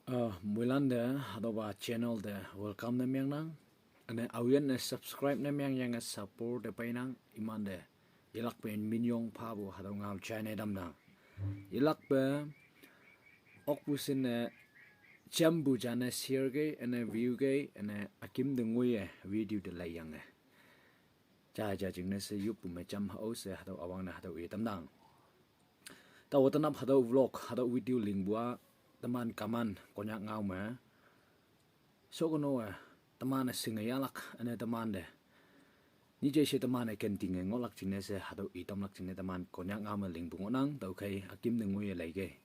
Mulan de adoba channel de welcome na miang nang ane awian na subscribe na miang yang support de painang iman de ilak pen minyong pabo hadaw ngaw channel dam na ilak pe okpusin na chambu jana share ge ane view ge ane akim de ngui video de layang cha jing na se yup me cham hau se hadaw awang na hadaw e tam nang ta wotanap hadaw vlog hadaw video lingwa teman kaman konyak ngau ma so kono teman singayalak ane teman de ni je se teman ken ting ngolak chine se hado I tom lak chine teman konyak ngau ma ling bungo nang tau kai akim de ngui lai ge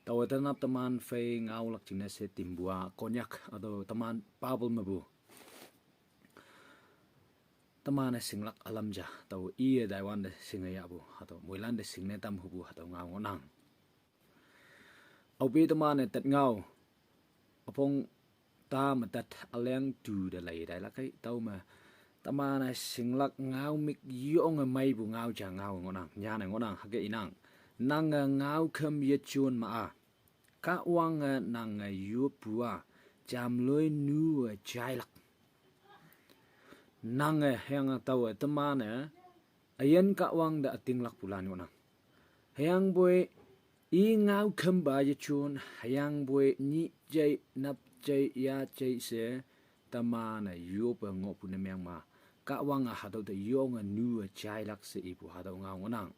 tau tanap teman fe ngau lak chine se timbua konyak ado teman pabul mabu teman singlak alam ja tau I daiwan de singayabu hado muilan de singne tam hubu hado ngau nang au bi teman tet ngau apong ta matat aleng tu de lai dai la kai tau ma tamana singlak ngau mik yong mai bu ngau cha ngau ngonang nya na ngonang hage inang nang ngau khem ye chun ma a ka wang nang yu pua jam loi nu chai lak nang hang tau tamana ayen ka wang da ting lak pulan ngonang hang boy I ngau khem ba ye chun hayang boy ni jai nap jai ya jai se tamana yu pa ngo pu na myang ma ka wang ha do de yong nu chai lak se I pu ha do ngau ngonang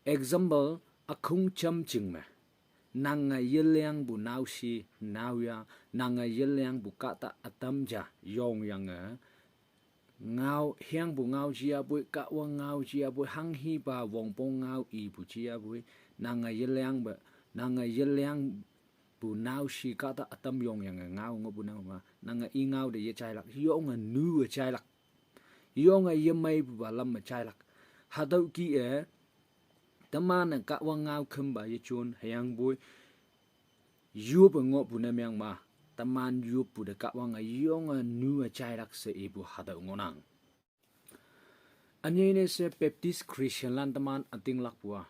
example akung cham ching ma nang yelyang bu nau si nau ya nang yelyang bu ka ta atam ja yong yang ngau hiang bu ngau jia bu ka wang ngau jia bu hang hi ba wong pong ngau I bu jia bu nang yelyang ba nang yelyang bu nau si ka ta atam yong yang ngau ngo bu nau ma nang I ngau de ye chai lak yong nu chai lak yong ye mai bu ba lam chai lak ha dau ki taman ka wang ngau khem ba ye chun hayang bu yu ba ngo bu na myang ma taman yu pu de ka wang yong nu chai lak se I bu ha dau ngonang anye ne se baptist christian lan taman ating lak bua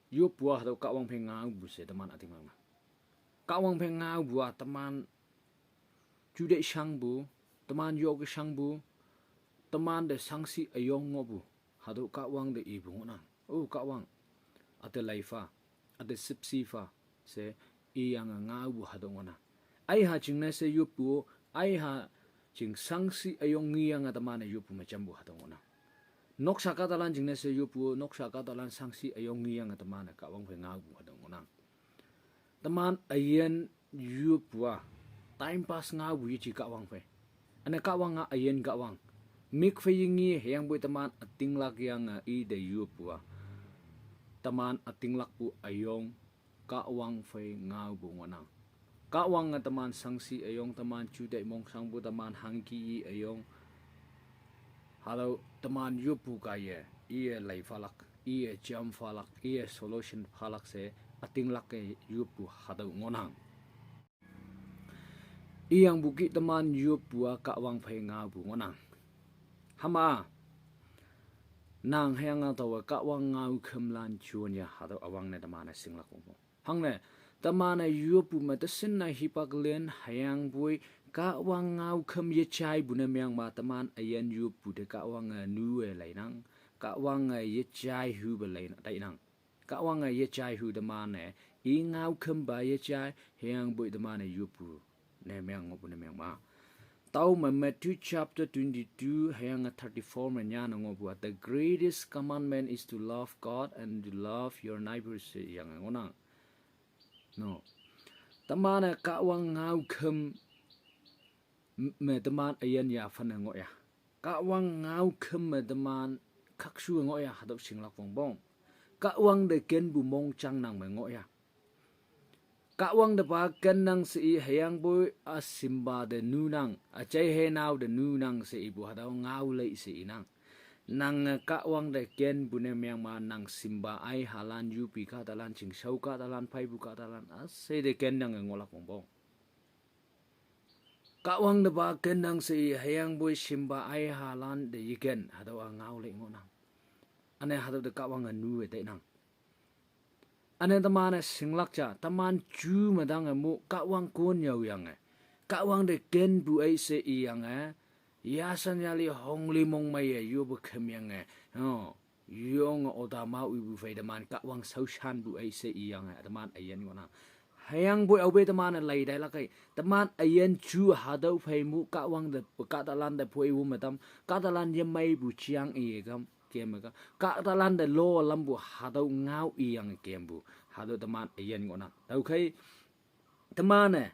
yu bua hado ka wang pheng ngau bu se taman ating lak ma ka wang pheng ngau bua taman jude shang bu taman yog shang bu taman de sangsi ayong ngo bu hado ka wang de I bu ngonang o ka wang ate laifa ate sipsi fa se I yang ngau bu hado ngona ai ha ching na se yu pu ai ha ching sangsi ayong ngi yang taman yu pu ma cham bu hado ngona nok saka talan jing na se yu pu nok saka talan sangsi ayong ngi yang taman ka wang pheng ngau bu hado ngona taman ayen yu pu time pass ngau bu chi ka wang phe ane ka wang ayen ka wang mik phe yingi yang bu taman ating lak yang I de yu pu taman ating lak pu ayong ka wang phe ngau bu ngona ka wang taman sangsi ayong taman chu de mong sang bu taman hangki ayong halo taman yu pu ka ye I lai falak I jam falak I solution falak se ating lak ke yu pu hado ngonang I yang buki taman yu pu ka wang phe ngau bu ngonang hama nang hang taw ka wang ngau khem lan chuan ya hado awang ne taman singlak ko hang ne taman yu pu ma ta sin na hipak len hayang bui ka wang ngau khem ye chai bu na myang ma taman ayen yu pu de ka wang nu lai nang ka wang ye chai hu ba lai dai nang ka wang ye chai hu de man ne I ngau khem ba ye chai hayang bui taman yu pu ne myang ngo bu ne myang ma tau ma Matthew chapter 22 hayang 34 man yan ngo bu the greatest commandment is to love God and to love your neighbors yang ngonang no tamana ka wang ngau khem me taman ayen ya fan ngo ya ka wang ngau khem me taman khak su ngo ya hado singlak bong bong ka wang de ken bu mong chang nang me ngo ya ka wang de ba ken nang si hayang boy asimba de nu nang a chai he naw de nu nang si bu hado ngau lei si nang nang ka wang de ken bu ne myang ma nang simba ai halan yu pi ka talan ching sau ka talan phai bu ka talan a se de ken nang ngolak bong bong ka wang de ba ken nang si hayang boy simba ai halan de yiken hado ngau lei ngonang ane hado de ka wang nu we te nang อันนั้นตมาเนี่ยสิงลักจ้าตมันจูมาดังมุกะวังก้นยาวยังไงกะวังเด็กเกนบุไอเสียยังไงยาสัญญาลีหงลีมงไม่ยูบุขมยังไงยองอดามาอุบุไฟตมันกะวังเสาชันบุไอเสียยังไงตมันไอยันก่อนนะยังบุเอาไปตมันอะไรได้ละกันตมันไอยันจูหาดเอาไฟมุกะวังเด็กกะตะลันเด็กพวยวุมาตำกะตะลันยังไม่บุเชียงเอกมเกมก็กะตะลันเดโลลัมบุหาดเอาเงาอียังเกมบุหาดเอาตมันไอยันก่อนนะแต่โอเคตมันเนี่ย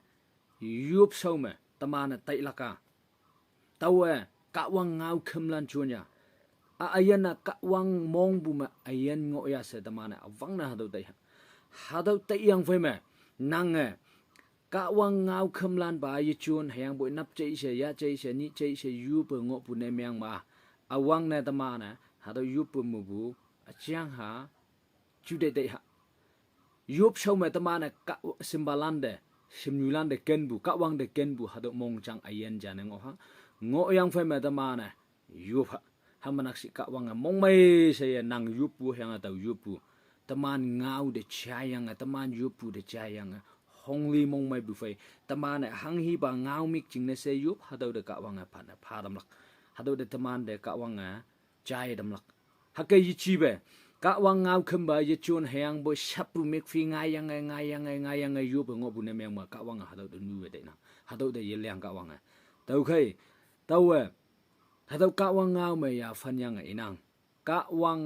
ยุบเศร้าไหมตมันเนี่ยไตละกาตัวกะวังเงาคำลันชวนยาอายันนะกะวังมองบุมาอายันงอยาเสตมานะวังนะหาดูได้หาดูได้ยังไฟไหมนั่งกะวังเงาคำลันบายชวนให้ยังบ่นับใจเสียยาใจเสียนี่ใจเสียยูเปงอปุเนเมียงมาอาวังนะตมานะหาดูยูเปมุบุอาเจียงหาจุดได้ฮะยูบชาวเมตมานะกะสิมบาลันเดสิมยูลันเดเกนบุกะวังเดเกนบุหาดูมองจังอายันจานงอฮะงอยังไฟเมตมานะยูบฮะมันนักสิกะวังมองไม่เสียนางยูปูยังอะตายูปูตมันเงาเดชายังตมันยูปูเดชายังหงลีมองไม่บุไฟตมันหังฮีบางเงามิกจิงเนเซยูบหาดูเดกะวังผ่านพาดำลักหาดูเดตมันเดกะวังใจดำลักฮักเกยชีเบกะวังเงาขึ้นไปยชวนเฮียงบ่ชับปุมิกฟีง่ายยังไงยูบงอบุเนเมียงมากะวังหาดูเดนูเดนะหาดูเดเยลียงกะวังแต่โอเคตัวถ้าเรากะวังเงาไม่ยาฟันยังไงนังกะวัง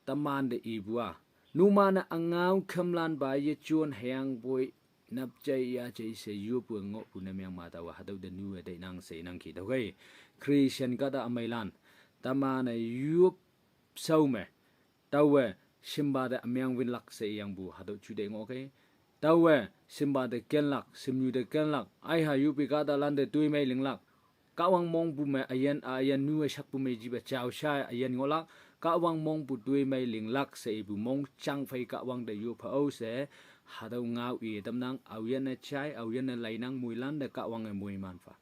ตมันเดอีบัวนูมานะอังเงาคำลันบายจวนเฮียงบวยนับใจยาใจเสียยูปงอปุนเมียงมาแต่ว่าหาดูเดนูเดนังเสนังขีดโอเคคริสเตียนก็ได้อเมริกันตมันยูปเศร้าไหมตัวสิมบาเดอเมียงวินลักเสียยังบูหาดูจุดเองโอเคตัวสิมบาเดเกนลักสิมยูเดเกนลักไอหายูปิกาตาลันเดตุยไม่ลิงลักกะวังมองบุเมอายันนัวชักบุเมจีบเจ้าชายอายันงอลักกะวังมองบุตุยไม่ลิงลักเสยบุมองจังไฟกะวังเดยูพะเอาเสหาดูเงาอีตำนังเอายันเนชายเอายันเนไหลนังมวยลันเดกะวังมวยมันฟ้า